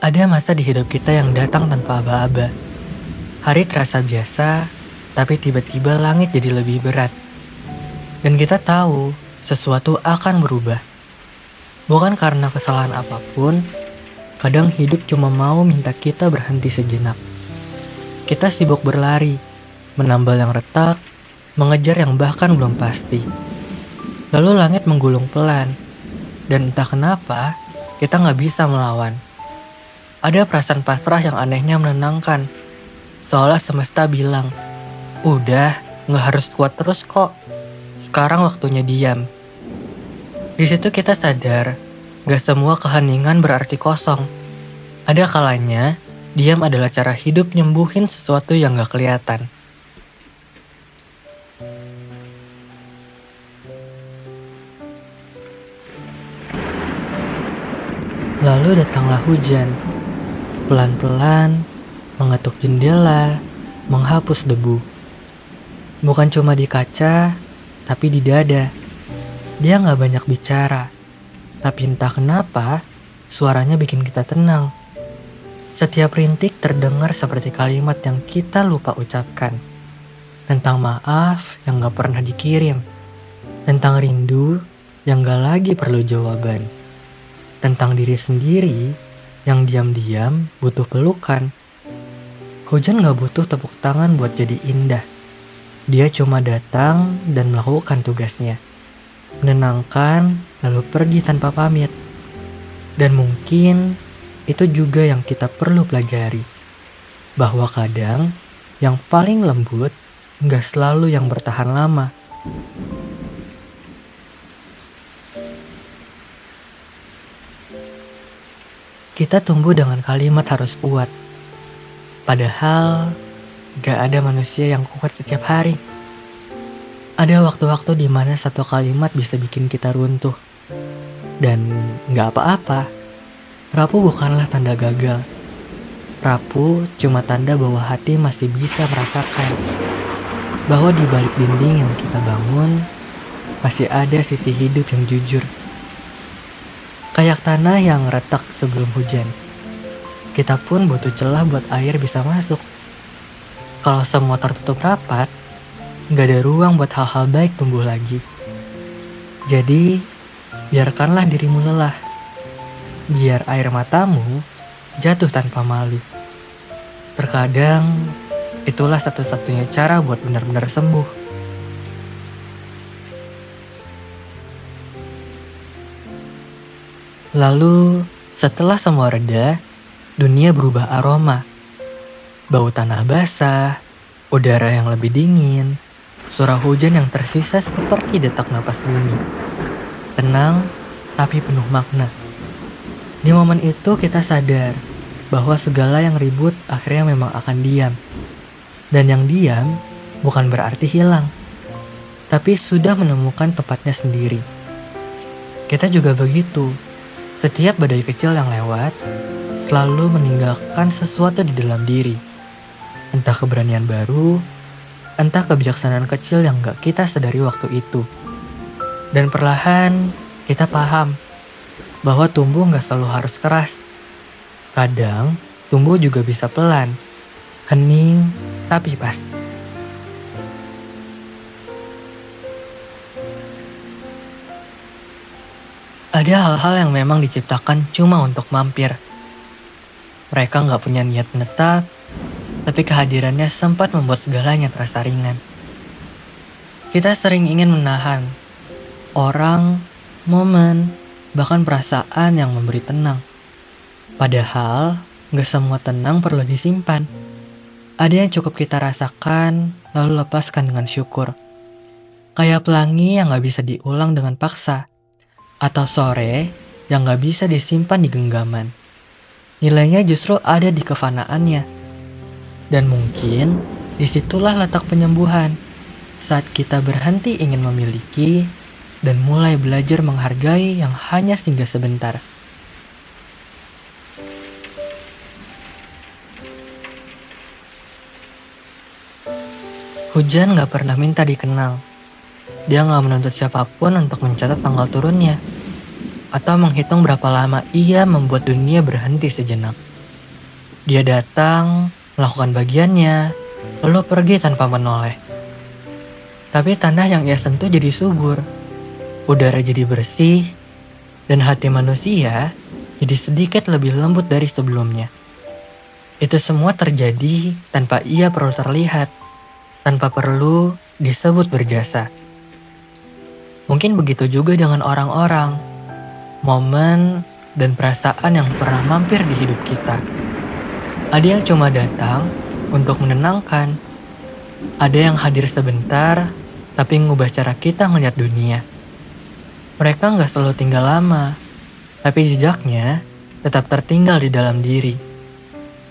Ada masa di hidup kita yang datang tanpa aba-aba. Hari terasa biasa, tapi tiba-tiba langit jadi lebih berat. Dan kita tahu sesuatu akan berubah. Bukan karena kesalahan apapun, kadang hidup cuma mau minta kita berhenti sejenak. Kita sibuk berlari, menambal yang retak, mengejar yang bahkan belum pasti. Lalu langit menggulung pelan, dan entah kenapa kita nggak bisa melawan. Ada perasaan pasrah yang anehnya menenangkan, seolah semesta bilang, udah, nggak harus kuat terus kok. Sekarang waktunya diam. Di situ kita sadar, gak semua keheningan berarti kosong. Ada kalanya, diam adalah cara hidup nyembuhin sesuatu yang gak kelihatan. Lalu datanglah hujan. Pelan-pelan, mengetuk jendela, menghapus debu. Bukan cuma di kaca, tapi di dada. Dia gak banyak bicara, tapi entah kenapa, suaranya bikin kita tenang. Setiap rintik terdengar seperti kalimat yang kita lupa ucapkan. Tentang maaf yang gak pernah dikirim. Tentang rindu yang gak lagi perlu jawaban. Tentang diri sendiri yang diam-diam butuh pelukan. Hujan gak butuh tepuk tangan buat jadi indah. Dia cuma datang dan melakukan tugasnya. Menenangkan, lalu pergi tanpa pamit. Dan mungkin itu juga yang kita perlu pelajari. Bahwa kadang yang paling lembut gak selalu yang bertahan lama. Kita tumbuh dengan kalimat harus kuat. Padahal gak ada manusia yang kuat setiap hari. Ada waktu-waktu di mana satu kalimat bisa bikin kita runtuh. Dan gak apa-apa. Rapuh bukanlah tanda gagal. Rapuh cuma tanda bahwa hati masih bisa merasakan. Bahwa di balik dinding yang kita bangun, masih ada sisi hidup yang jujur. Kayak tanah yang retak sebelum hujan. Kita pun butuh celah buat air bisa masuk. Kalau semua tertutup rapat, gak ada ruang buat hal-hal baik tumbuh lagi. Jadi, biarkanlah dirimu lelah. Biar air matamu jatuh tanpa malu. Terkadang, itulah satu-satunya cara buat benar-benar sembuh. Lalu, setelah semua reda, dunia berubah aroma. Bau tanah basah, udara yang lebih dingin, suara hujan yang tersisa seperti detak napas bumi. Tenang, tapi penuh makna. Di momen itu kita sadar bahwa segala yang ribut akhirnya memang akan diam. Dan yang diam bukan berarti hilang, tapi sudah menemukan tempatnya sendiri. Kita juga begitu. Setiap badai kecil yang lewat selalu meninggalkan sesuatu di dalam diri. Entah keberanian baru, entah kebijaksanaan kecil yang gak kita sadari waktu itu. Dan perlahan kita paham bahwa tumbuh gak selalu harus keras. Kadang tumbuh juga bisa pelan, hening, tapi pasti. Ada hal-hal yang memang diciptakan cuma untuk mampir. Mereka gak punya niat menetap, tapi kehadirannya sempat membuat segalanya terasa ringan. Kita sering ingin menahan orang, momen, bahkan perasaan yang memberi tenang. Padahal, gak semua tenang perlu disimpan. Ada yang cukup kita rasakan, lalu lepaskan dengan syukur. Kayak pelangi yang gak bisa diulang dengan paksa. Atau sore yang gak bisa disimpan di genggaman. Nilainya justru ada di kefanaannya. Dan mungkin disitulah letak penyembuhan. Saat kita berhenti ingin memiliki dan mulai belajar menghargai yang hanya singgah sebentar. Hujan gak pernah minta dikenal. Dia gak menuntut siapapun untuk mencatat tanggal turunnya. Atau menghitung berapa lama ia membuat dunia berhenti sejenak. Dia datang, melakukan bagiannya, lalu pergi tanpa menoleh. Tapi tanah yang ia sentuh jadi subur, udara jadi bersih, dan hati manusia jadi sedikit lebih lembut dari sebelumnya. Itu semua terjadi tanpa ia perlu terlihat, tanpa perlu disebut berjasa. Mungkin begitu juga dengan orang-orang, momen, dan perasaan yang pernah mampir di hidup kita. Ada yang cuma datang untuk menenangkan, ada yang hadir sebentar, tapi ngubah cara kita ngeliat dunia. Mereka nggak selalu tinggal lama, tapi jejaknya tetap tertinggal di dalam diri.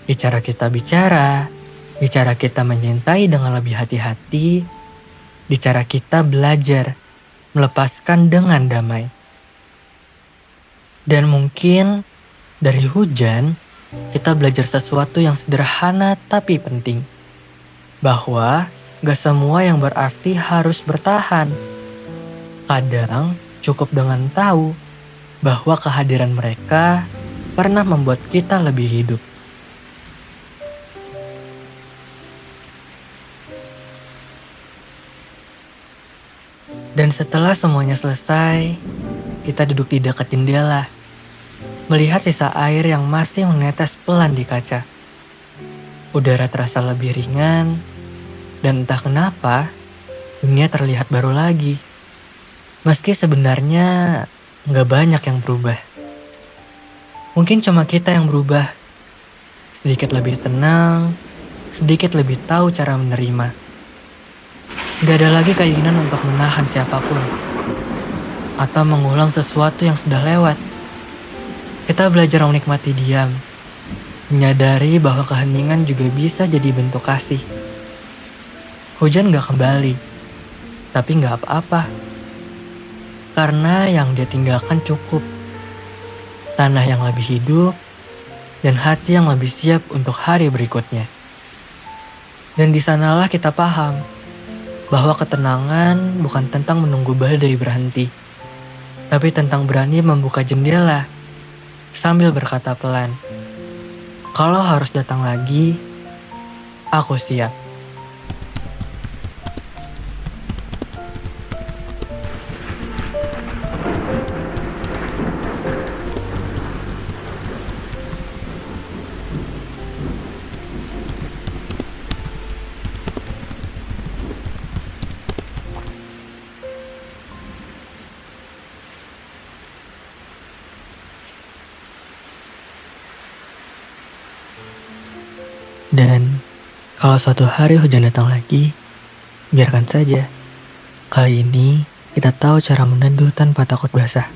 Di cara kita bicara, di cara kita menyintai dengan lebih hati-hati, di cara kita belajar, melepaskan dengan damai. Dan mungkin dari hujan, kita belajar sesuatu yang sederhana tapi penting. Bahwa gak semua yang berarti harus bertahan. Kadang cukup dengan tahu bahwa kehadiran mereka pernah membuat kita lebih hidup. Dan setelah semuanya selesai, kita duduk di dekat jendela, melihat sisa air yang masih menetes pelan di kaca. Udara terasa lebih ringan, dan entah kenapa, dunia terlihat baru lagi. Meski sebenarnya nggak banyak yang berubah. Mungkin cuma kita yang berubah. Sedikit lebih tenang, sedikit lebih tahu cara menerima. Gak ada lagi keinginan untuk menahan siapapun, atau mengulang sesuatu yang sudah lewat. Kita belajar menikmati diam, menyadari bahwa keheningan juga bisa jadi bentuk kasih. Hujan gak kembali, tapi gak apa-apa. Karena yang dia tinggalkan cukup. Tanah yang lebih hidup, dan hati yang lebih siap untuk hari berikutnya. Dan di sanalah kita paham bahwa ketenangan bukan tentang menunggu badai berhenti, tapi tentang berani membuka jendela sambil berkata pelan, "Kalau harus datang lagi, aku siap." Dan kalau suatu hari hujan datang lagi, biarkan saja. Kali ini kita tahu cara meneduh tanpa takut basah.